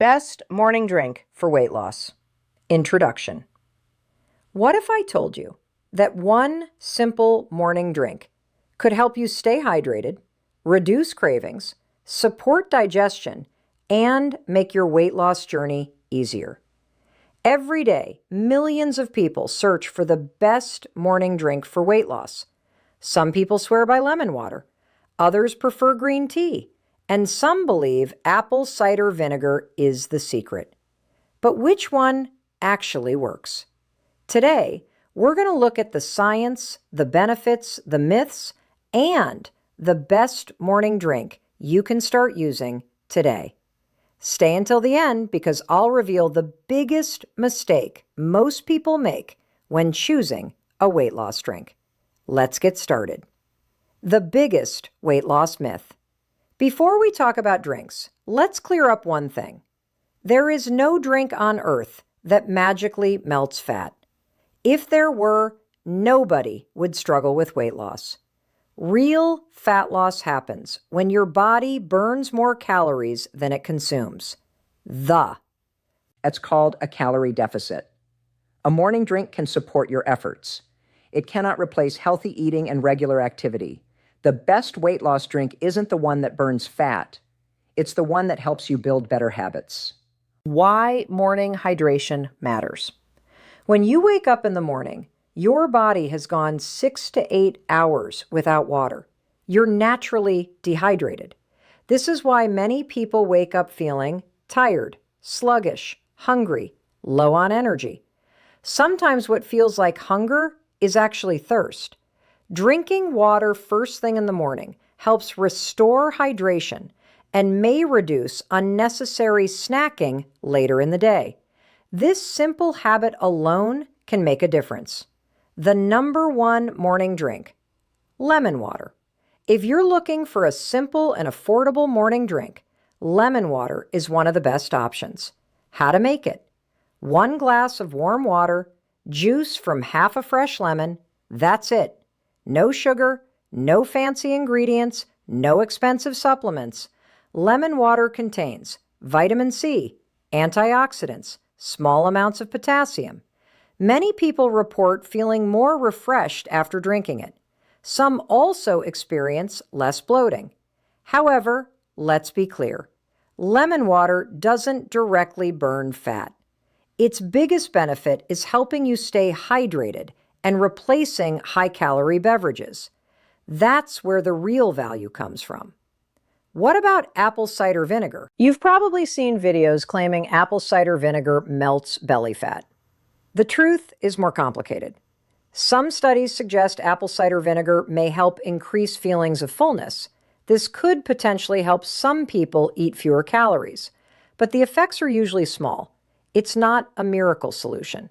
Best morning drink for weight loss. Introduction. What if I told you that one simple morning drink could help you stay hydrated, reduce cravings, support digestion, and make your weight loss journey easier? Every day, millions of people search for the best morning drink for weight loss. Some people swear by lemon water, others prefer green tea, and some believe apple cider vinegar is the secret. But which one actually works? Today, we're going to look at the science, the benefits, the myths, and the best morning drink you can start using today. Stay until the end because I'll reveal the biggest mistake most people make when choosing a weight loss drink. Let's get started. The biggest weight loss myth. Before we talk about drinks, let's clear up one thing. There is no drink on earth that magically melts fat. If there were, nobody would struggle with weight loss. Real fat loss happens when your body burns more calories than it consumes. That's called a calorie deficit. A morning drink can support your efforts. It cannot replace healthy eating and regular activity. The best weight loss drink isn't the one that burns fat. It's the one that helps you build better habits. Why morning hydration matters. When you wake up in the morning, your body has gone 6 to 8 hours without water. You're naturally dehydrated. This is why many people wake up feeling tired, sluggish, hungry, low on energy. Sometimes what feels like hunger is actually thirst. Drinking water first thing in the morning helps restore hydration and may reduce unnecessary snacking later in the day. This simple habit alone can make a difference. The number one morning drink, lemon water. If you're looking for a simple and affordable morning drink, lemon water is one of the best options. How to make it? 1 glass of warm water, juice from half a fresh lemon, that's it. No sugar, no fancy ingredients, no expensive supplements. Lemon water contains vitamin C, antioxidants, small amounts of potassium. Many people report feeling more refreshed after drinking it. Some also experience less bloating. However, let's be clear. Lemon water doesn't directly burn fat. Its biggest benefit is helping you stay hydrated and replacing high-calorie beverages. That's where the real value comes from. What about apple cider vinegar? You've probably seen videos claiming apple cider vinegar melts belly fat. The truth is more complicated. Some studies suggest apple cider vinegar may help increase feelings of fullness. This could potentially help some people eat fewer calories, but the effects are usually small. It's not a miracle solution.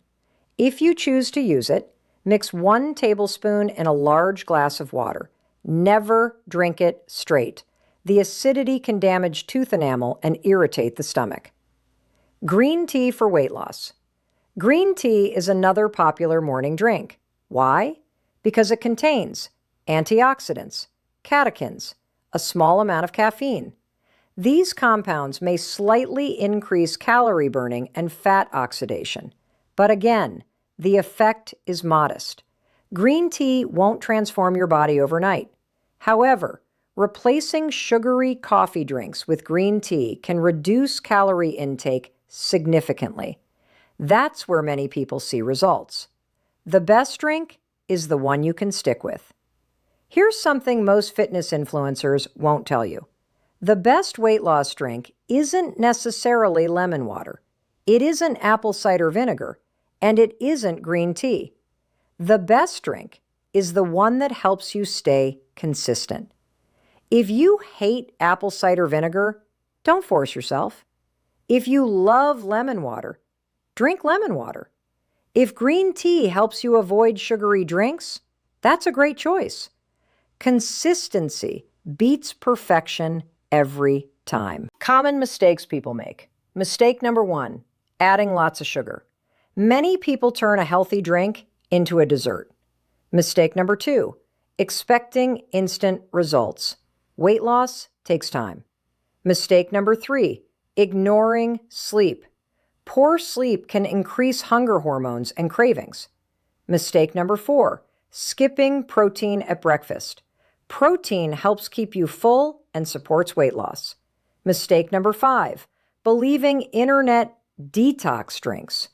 If you choose to use it, mix 1 tablespoon in a large glass of water. Never drink it straight. The acidity can damage tooth enamel and irritate the stomach. Green tea for weight loss. Green tea is another popular morning drink. Why? Because it contains antioxidants, catechins, a small amount of caffeine. These compounds may slightly increase calorie burning and fat oxidation. But again, the effect is modest. Green tea won't transform your body overnight. However, replacing sugary coffee drinks with green tea can reduce calorie intake significantly. That's where many people see results. The best drink is the one you can stick with. Here's something most fitness influencers won't tell you. The best weight loss drink isn't necessarily lemon water. It isn't apple cider vinegar. And it isn't green tea. The best drink is the one that helps you stay consistent. If you hate apple cider vinegar, don't force yourself. If you love lemon water, drink lemon water. If green tea helps you avoid sugary drinks, that's a great choice. Consistency beats perfection every time. Common mistakes people make. Mistake number 1, adding lots of sugar. Many people turn a healthy drink into a dessert. Mistake number 2, expecting instant results. Weight loss takes time. Mistake number 3, ignoring sleep. Poor sleep can increase hunger hormones and cravings. Mistake number 4, skipping protein at breakfast. Protein helps keep you full and supports weight loss. Mistake number 5, believing internet detox drinks.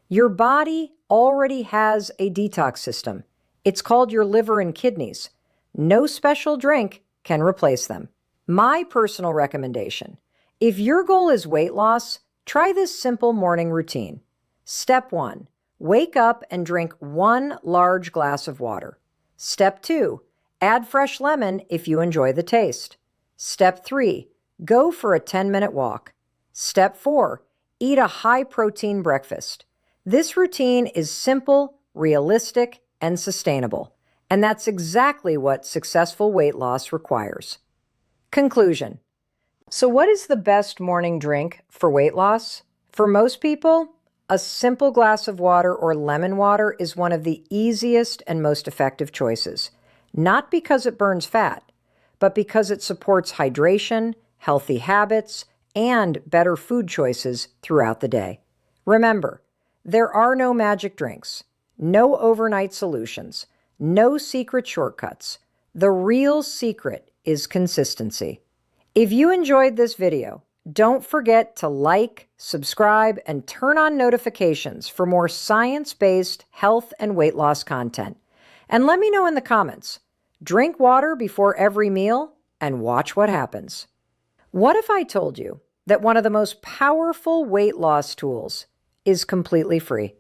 Your body already has a detox system. It's called your liver and kidneys. No special drink can replace them. My personal recommendation: if your goal is weight loss, try this simple morning routine. Step 1, wake up and drink 1 large glass of water. Step 2, add fresh lemon if you enjoy the taste. Step 3, go for a 10-minute walk. Step 4, eat a high-protein breakfast. This routine is simple, realistic, and sustainable, and that's exactly what successful weight loss requires. Conclusion. So what is the best morning drink for weight loss? For most people, a simple glass of water or lemon water is one of the easiest and most effective choices, not because it burns fat, but because it supports hydration, healthy habits, and better food choices throughout the day. Remember, there are no magic drinks, no overnight solutions, no secret shortcuts. The real secret is consistency. If you enjoyed this video, don't forget to like, subscribe, and turn on notifications for more science-based health and weight loss content. And let me know in the comments, drink water before every meal and watch what happens. What if I told you that one of the most powerful weight loss tools is completely free?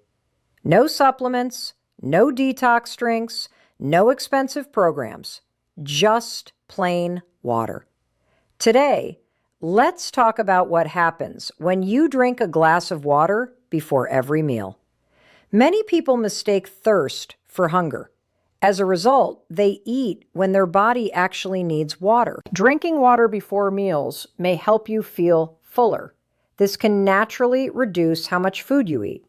No supplements, no detox drinks, no expensive programs, just plain water. Today, let's talk about what happens when you drink a glass of water before every meal. Many people mistake thirst for hunger. As a result, they eat when their body actually needs water. Drinking water before meals may help you feel fuller. This can naturally reduce how much food you eat.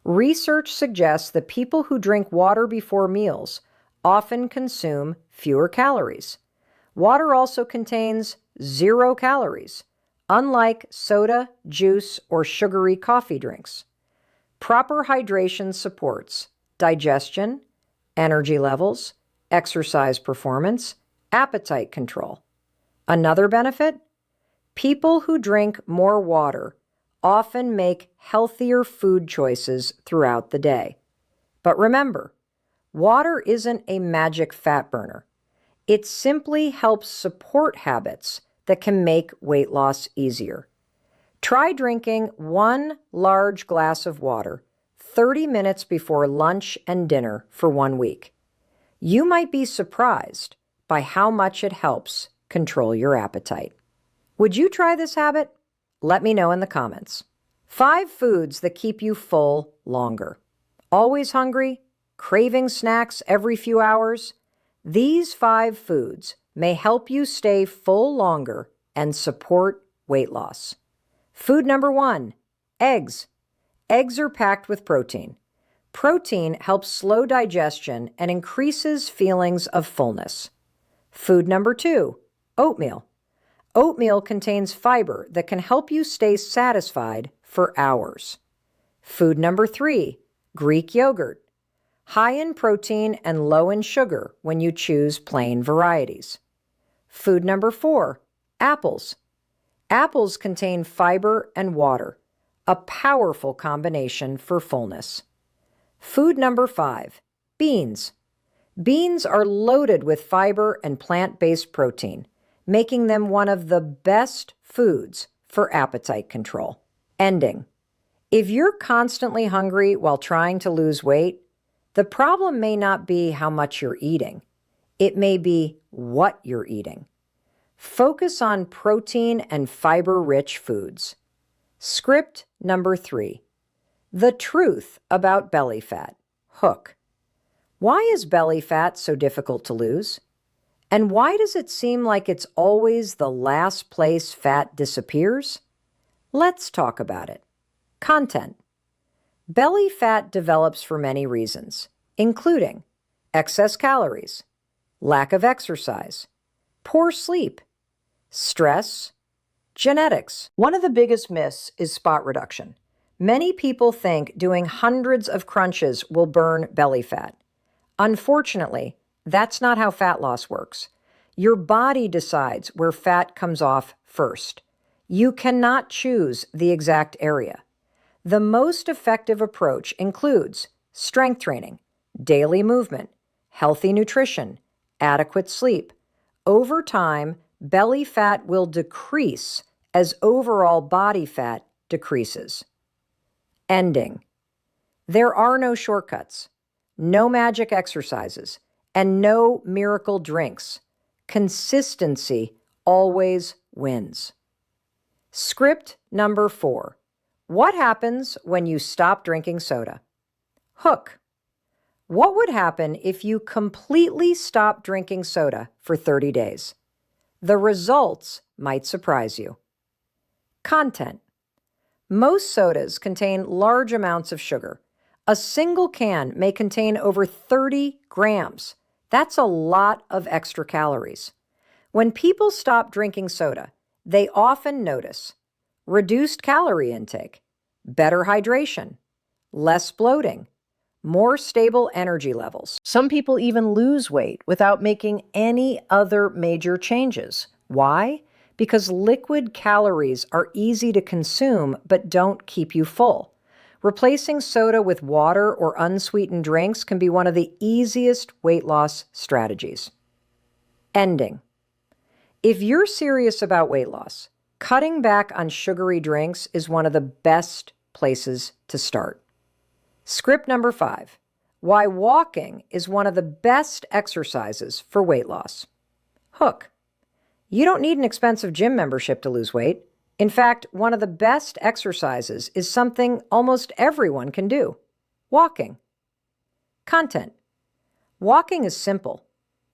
Research suggests that people who drink water before meals often consume fewer calories. Water also contains 0 calories, unlike soda, juice, or sugary coffee drinks. Proper hydration supports digestion, energy levels, exercise performance, appetite control. Another benefit? People who drink more water often make healthier food choices throughout the day. But remember, water isn't a magic fat burner. It simply helps support habits that can make weight loss easier. Try drinking 1 large glass of water 30 minutes before lunch and dinner for 1 week. You might be surprised by how much it helps control your appetite. Would you try this habit? Let me know in the comments. 5 foods that keep you full longer. Always hungry? Craving snacks every few hours? These 5 foods may help you stay full longer and support weight loss. Food number 1, eggs. Eggs are packed with protein. Protein helps slow digestion and increases feelings of fullness. Food number 2, oatmeal. Oatmeal contains fiber that can help you stay satisfied for hours. Food number 3, Greek yogurt. High in protein and low in sugar when you choose plain varieties. Food number 4, apples. Apples contain fiber and water, a powerful combination for fullness. Food number 5, beans. Beans are loaded with fiber and plant-based protein, making them one of the best foods for appetite control. Ending. If you're constantly hungry while trying to lose weight, the problem may not be how much you're eating. It may be what you're eating. Focus on protein and fiber-rich foods. Script number 3. The truth about belly fat. Hook. Why is belly fat so difficult to lose? And why does it seem like it's always the last place fat disappears? Let's talk about it. Content. Belly fat develops for many reasons, including excess calories, lack of exercise, poor sleep, stress, Genetics. One of the biggest myths is spot reduction. Many people think doing hundreds of crunches will burn belly fat. Unfortunately, that's not how fat loss works. Your body decides where fat comes off first. You cannot choose the exact area. The most effective approach includes strength training, daily movement, healthy nutrition, adequate sleep. Over time, belly fat will decrease as overall body fat decreases. Ending. There are no shortcuts, no magic exercises, and no miracle drinks. Consistency always wins. Script number 4. What happens when you stop drinking soda? Hook. What would happen if you completely stopped drinking soda for 30 days? The results might surprise you. Content. Most sodas contain large amounts of sugar. A single can may contain over 30 grams. That's a lot of extra calories. When people stop drinking soda, they often notice reduced calorie intake, better hydration, less bloating, more stable energy levels. Some people even lose weight without making any other major changes. Why? Because liquid calories are easy to consume but don't keep you full. Replacing soda with water or unsweetened drinks can be one of the easiest weight loss strategies. Ending. If you're serious about weight loss, cutting back on sugary drinks is one of the best places to start. Script number 5. Why walking is one of the best exercises for weight loss. Hook. You don't need an expensive gym membership to lose weight. In fact, one of the best exercises is something almost everyone can do: walking. Content. Walking is simple.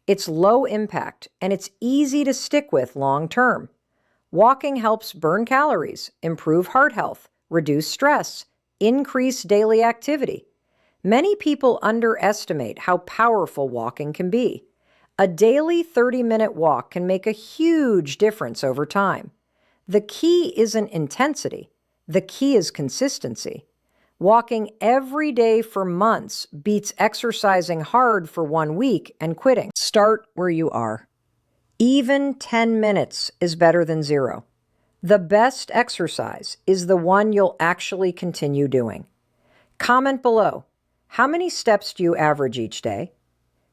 It's low impact, and it's easy to stick with long term. Walking helps burn calories, improve heart health, reduce stress, increase daily activity. Many people underestimate how powerful walking can be. A daily 30-minute walk can make a huge difference over time. The key isn't intensity. The key is consistency. Walking every day for months beats exercising hard for 1 week and quitting. Start where you are. Even 10 minutes is better than 0. The best exercise is the one you'll actually continue doing. Comment below. How many steps do you average each day?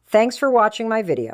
Thanks for watching my video.